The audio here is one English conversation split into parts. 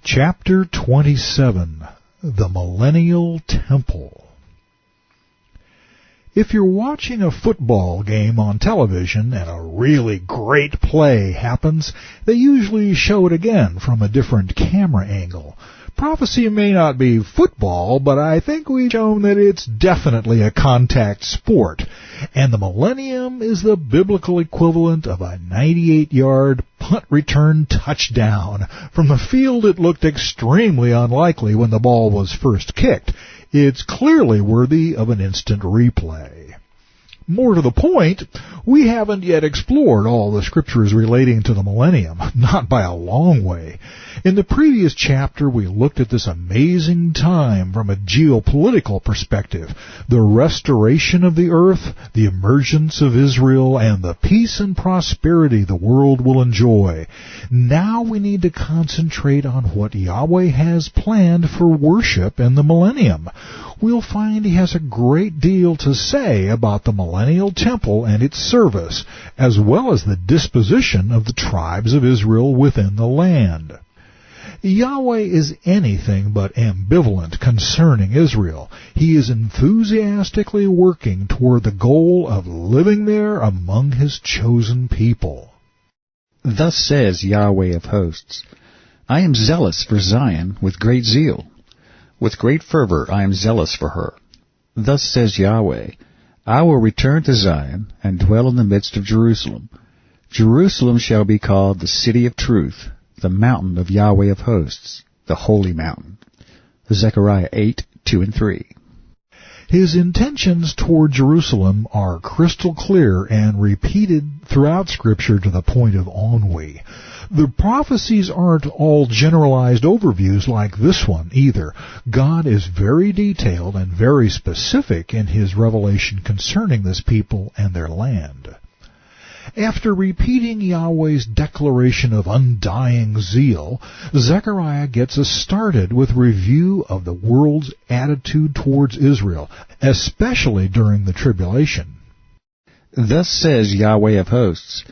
Chapter 27, The Millennial Temple. If you're watching a football game on television and a really great play happens, they usually show it again from a different camera angle. Prophecy may not be football, but I think we've shown that it's definitely a contact sport. And the millennium is the biblical equivalent of a 98-yard punt return touchdown. From the field, it looked extremely unlikely when the ball was first kicked. It's clearly worthy of an instant replay. More to the point, we haven't yet explored all the scriptures relating to the millennium, not by a long way. In the previous chapter, we looked at this amazing time from a geopolitical perspective, the restoration of the earth, the emergence of Israel, and the peace and prosperity the world will enjoy. Now we need to concentrate on what Yahweh has planned for worship in the millennium. We'll find he has a great deal to say about the millennial temple and its service, as well as the disposition of the tribes of Israel within the land. Yahweh is anything but ambivalent concerning Israel. He is enthusiastically working toward the goal of living there among his chosen people. Thus says Yahweh of hosts, I am zealous for Zion with great zeal. With great fervor I am zealous for her. Thus says Yahweh, I will return to Zion and dwell in the midst of Jerusalem. Jerusalem shall be called the city of truth, the mountain of Yahweh of hosts, the holy mountain. Zechariah 8:2-3. His intentions toward Jerusalem are crystal clear and repeated throughout Scripture to the point of ennui. The prophecies aren't all generalized overviews like this one either. God is very detailed and very specific in his revelation concerning this people and their land. After repeating Yahweh's declaration of undying zeal, Zechariah gets us started with review of the world's attitude towards Israel, especially during the tribulation. Thus says Yahweh of hosts,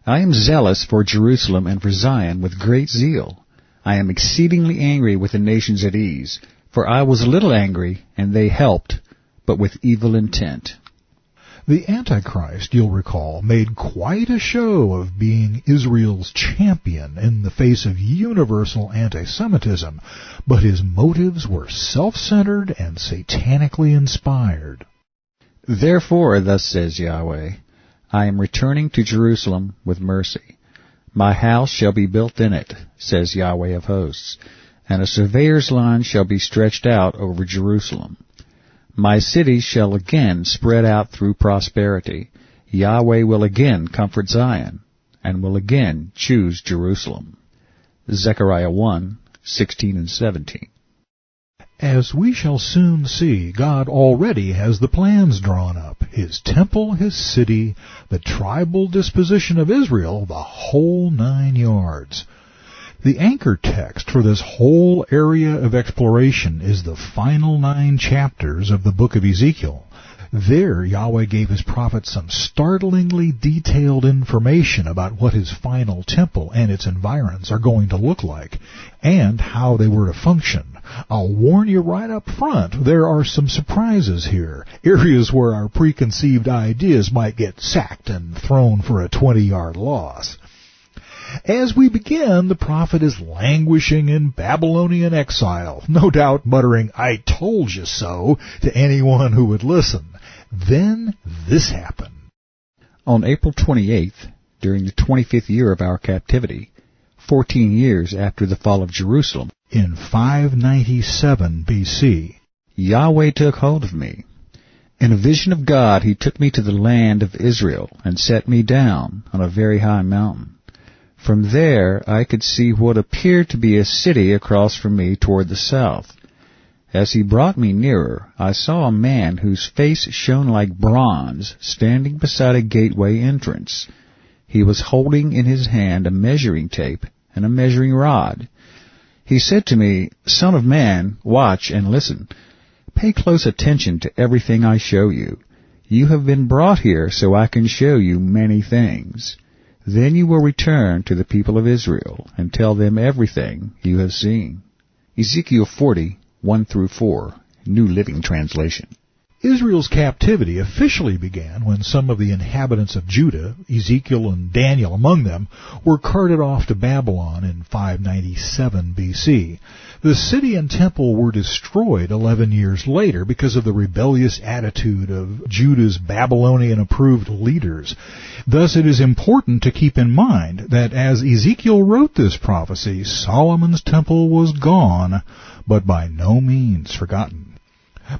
I am zealous for Jerusalem and for Zion with great zeal. I am exceedingly angry with the nations at ease, for I was a little angry, and they helped, but with evil intent. The Antichrist, you'll recall, made quite a show of being Israel's champion in the face of universal anti-Semitism, but his motives were self-centered and satanically inspired. Therefore, thus says Yahweh, I am returning to Jerusalem with mercy. My house shall be built in it, says Yahweh of hosts, and a surveyor's line shall be stretched out over Jerusalem. My city shall again spread out through prosperity. Yahweh will again comfort Zion, and will again choose Jerusalem. Zechariah 1:16-17. As we shall soon see, God already has the plans drawn up. His temple, his city, the tribal disposition of Israel, the whole 9 yards. The anchor text for this whole area of exploration is the final 9 chapters of the book of Ezekiel. There, Yahweh gave his prophet some startlingly detailed information about what his final temple and its environs are going to look like, and how they were to function. I'll warn you right up front, there are some surprises here, areas where our preconceived ideas might get sacked and thrown for a 20-yard loss. As we begin, the prophet is languishing in Babylonian exile, no doubt muttering, "I told you so," to anyone who would listen. Then this happened. On April 28th, during the 25th year of our captivity, 14 years after the fall of Jerusalem, in 597 B.C., Yahweh took hold of me. In a vision of God, he took me to the land of Israel and set me down on a very high mountain. From there, I could see what appeared to be a city across from me toward the south. As he brought me nearer, I saw a man whose face shone like bronze standing beside a gateway entrance. He was holding in his hand a measuring tape and a measuring rod. He said to me, "Son of man, watch and listen. Pay close attention to everything I show you. You have been brought here so I can show you many things. Then you will return to the people of Israel and tell them everything you have seen." Ezekiel 40, 1-4, New Living Translation. Israel's captivity officially began when some of the inhabitants of Judah, Ezekiel and Daniel among them, were carted off to Babylon in 597 BC. The city and temple were destroyed 11 years later because of the rebellious attitude of Judah's Babylonian-approved leaders. Thus it is important to keep in mind that as Ezekiel wrote this prophecy, Solomon's temple was gone, but by no means forgotten.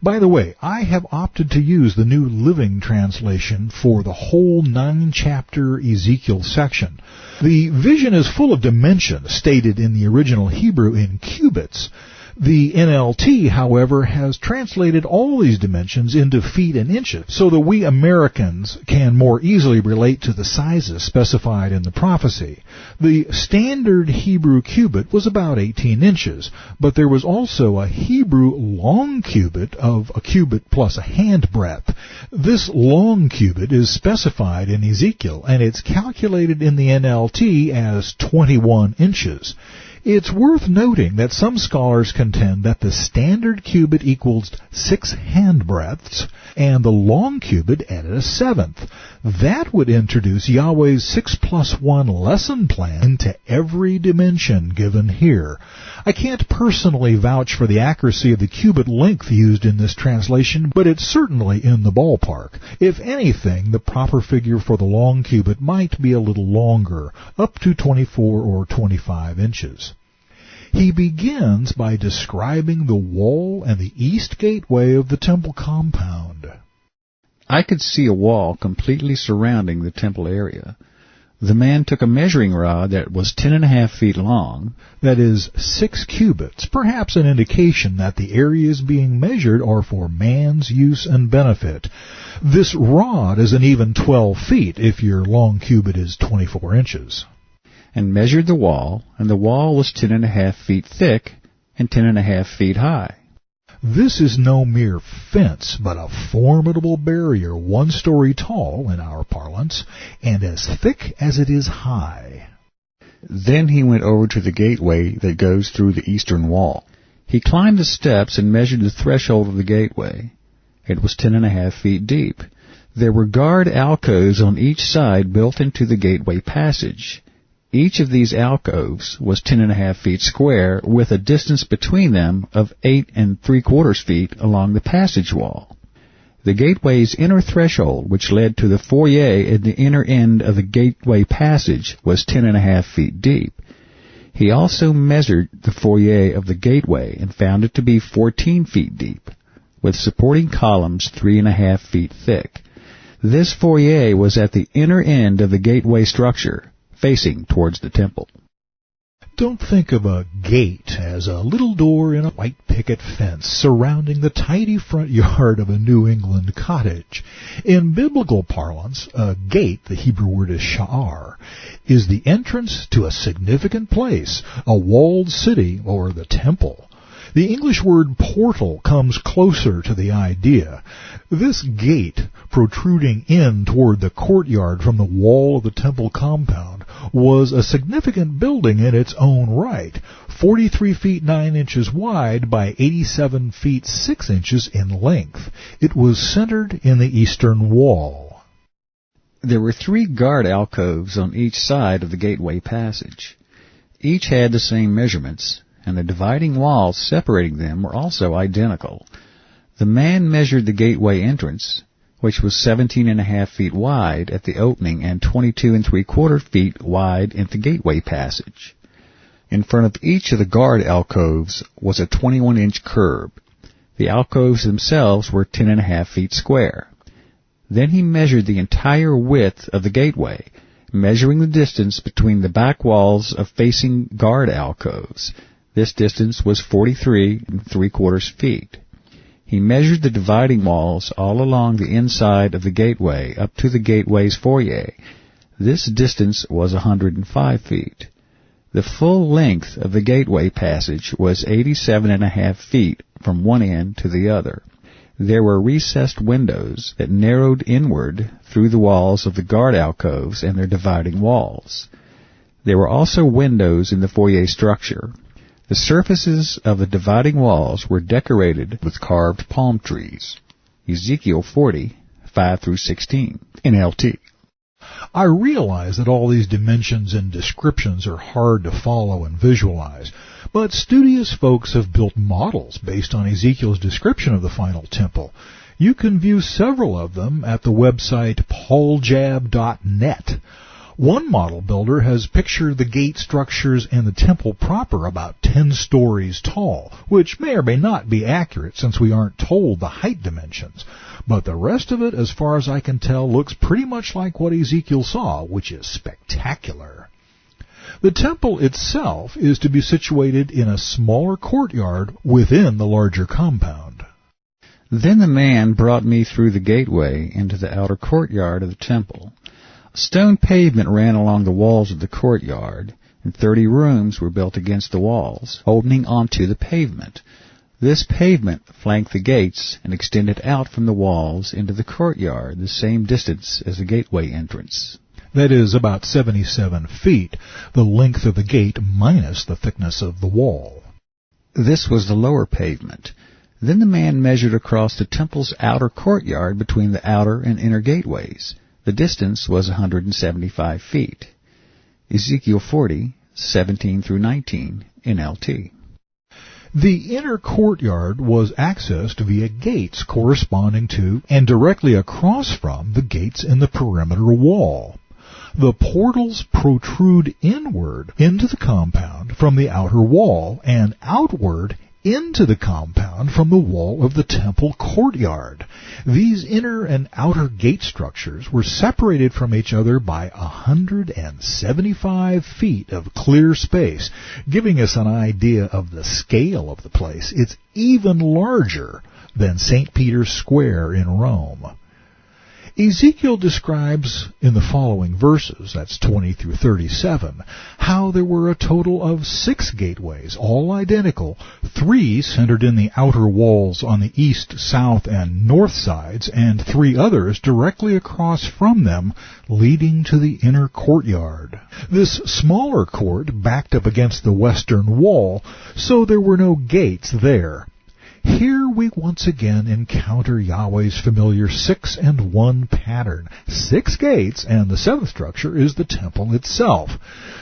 By the way, I have opted to use the New Living Translation for the whole 9-chapter Ezekiel section. The vision is full of dimensions stated in the original Hebrew in cubits. The NLT, however, has translated all these dimensions into feet and inches, so that we Americans can more easily relate to the sizes specified in the prophecy. The standard Hebrew cubit was about 18 inches, but there was also a Hebrew long cubit of a cubit plus a handbreadth. This long cubit is specified in Ezekiel, and it's calculated in the NLT as 21 inches. It's worth noting that some scholars contend that the standard cubit equals 6 handbreadths, and the long cubit added a 7th. That would introduce Yahweh's 6+1 lesson plan into every dimension given here. I can't personally vouch for the accuracy of the cubit length used in this translation, but it's certainly in the ballpark. If anything, the proper figure for the long cubit might be a little longer, up to 24 or 25 inches. He begins by describing the wall and the east gateway of the temple compound. I could see a wall completely surrounding the temple area. The man took a measuring rod that was 10.5 feet long, that is 6 cubits, perhaps an indication that the areas being measured are for man's use and benefit. This rod is an even 12 feet if your long cubit is 24 inches. And measured the wall, and the wall was 10.5 feet thick and 10.5 feet high. This is no mere fence, but a formidable barrier 1 story tall in our parlance, and as thick as it is high. Then he went over to the gateway that goes through the eastern wall. He climbed the steps and measured the threshold of the gateway. It was 10.5 feet deep. There were guard alcoves on each side built into the gateway passage. Each of these alcoves was 10.5 feet square, with a distance between them of 8 3/4 feet along the passage wall. The gateway's inner threshold, which led to the foyer at the inner end of the gateway passage, was 10.5 feet deep. He also measured the foyer of the gateway and found it to be 14 feet deep, with supporting columns 3.5 feet thick. This foyer was at the inner end of the gateway structure, facing towards the temple. Don't think of a gate as a little door in a white picket fence surrounding the tidy front yard of a New England cottage. In biblical parlance, a gate, the Hebrew word is sha'ar, is the entrance to a significant place, a walled city or the temple. The English word portal comes closer to the idea. This gate, protruding in toward the courtyard from the wall of the temple compound, was a significant building in its own right, 43 feet 9 inches wide by 87 feet 6 inches in length. It was centered in the eastern wall. There were 3 guard alcoves on each side of the gateway passage. Each had the same measurements, and the dividing walls separating them were also identical. The man measured the gateway entrance, which was 17.5 feet wide at the opening and 22 3/4 feet wide at the gateway passage. In front of each of the guard alcoves was a 21-inch curb. The alcoves themselves were 10.5 feet square. Then he measured the entire width of the gateway, measuring the distance between the back walls of facing guard alcoves. This distance was 43 3/4 feet. He measured the dividing walls all along the inside of the gateway up to the gateway's foyer. This distance was 105 feet. The full length of the gateway passage was 87.5 feet from one end to the other. There were recessed windows that narrowed inward through the walls of the guard alcoves and their dividing walls. There were also windows in the foyer structure. The surfaces of the dividing walls were decorated with carved palm trees. Ezekiel 40, 5-16, NLT. I realize that all these dimensions and descriptions are hard to follow and visualize, but studious folks have built models based on Ezekiel's description of the final temple. You can view several of them at the website pauljab.net. One model builder has pictured the gate structures in the temple proper about 10 stories tall, which may or may not be accurate since we aren't told the height dimensions. But the rest of it, as far as I can tell, looks pretty much like what Ezekiel saw, which is spectacular. The temple itself is to be situated in a smaller courtyard within the larger compound. Then the man brought me through the gateway into the outer courtyard of the temple. A stone pavement ran along the walls of the courtyard, and 30 rooms were built against the walls, opening onto the pavement. This pavement flanked the gates and extended out from the walls into the courtyard, the same distance as the gateway entrance. That is about 77 feet, the length of the gate minus the thickness of the wall. This was the lower pavement. Then the man measured across the temple's outer courtyard between the outer and inner gateways. The distance was 175 feet. Ezekiel 40, 17-19, NLT. The inner courtyard was accessed via gates corresponding to and directly across from the gates in the perimeter wall. The portals protrude inward into the compound from the outer wall and outward into the compound from the wall of the temple courtyard. These inner and outer gate structures were separated from each other by 175 feet of clear space, giving us an idea of the scale of the place. It's even larger than St. Peter's Square in Rome. Ezekiel describes in the following verses, that's 20-37, how there were a total of 6 gateways, all identical, 3 centered in the outer walls on the east, south, and north sides, and 3 others directly across from them, leading to the inner courtyard. This smaller court backed up against the western wall, so there were no gates there. Here we once again encounter Yahweh's familiar 6-and-1 pattern. 6 gates, and the 7th structure is the temple itself.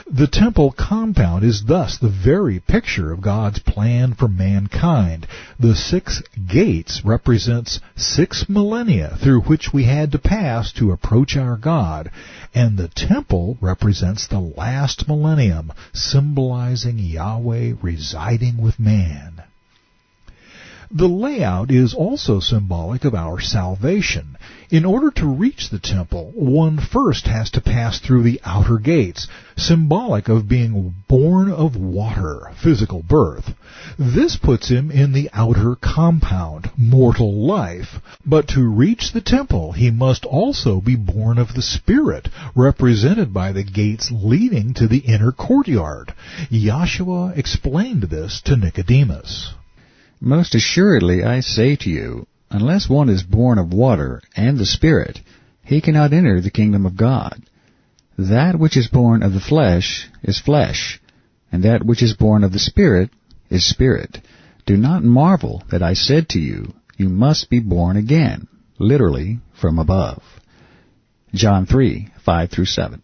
The temple compound is thus the very picture of God's plan for mankind. The 6 gates represents 6 millennia through which we had to pass to approach our God, and the temple represents the last millennium, symbolizing Yahweh residing with man. The layout is also symbolic of our salvation. In order to reach the temple, one first has to pass through the outer gates, symbolic of being born of water, physical birth. This puts him in the outer compound, mortal life. But to reach the temple, he must also be born of the Spirit, represented by the gates leading to the inner courtyard. Yahshua explained this to Nicodemus. Most assuredly I say to you, unless one is born of water and the Spirit, he cannot enter the kingdom of God. That which is born of the flesh is flesh, and that which is born of the Spirit is spirit. Do not marvel that I said to you, you must be born again, literally from above. John 3, 5-7.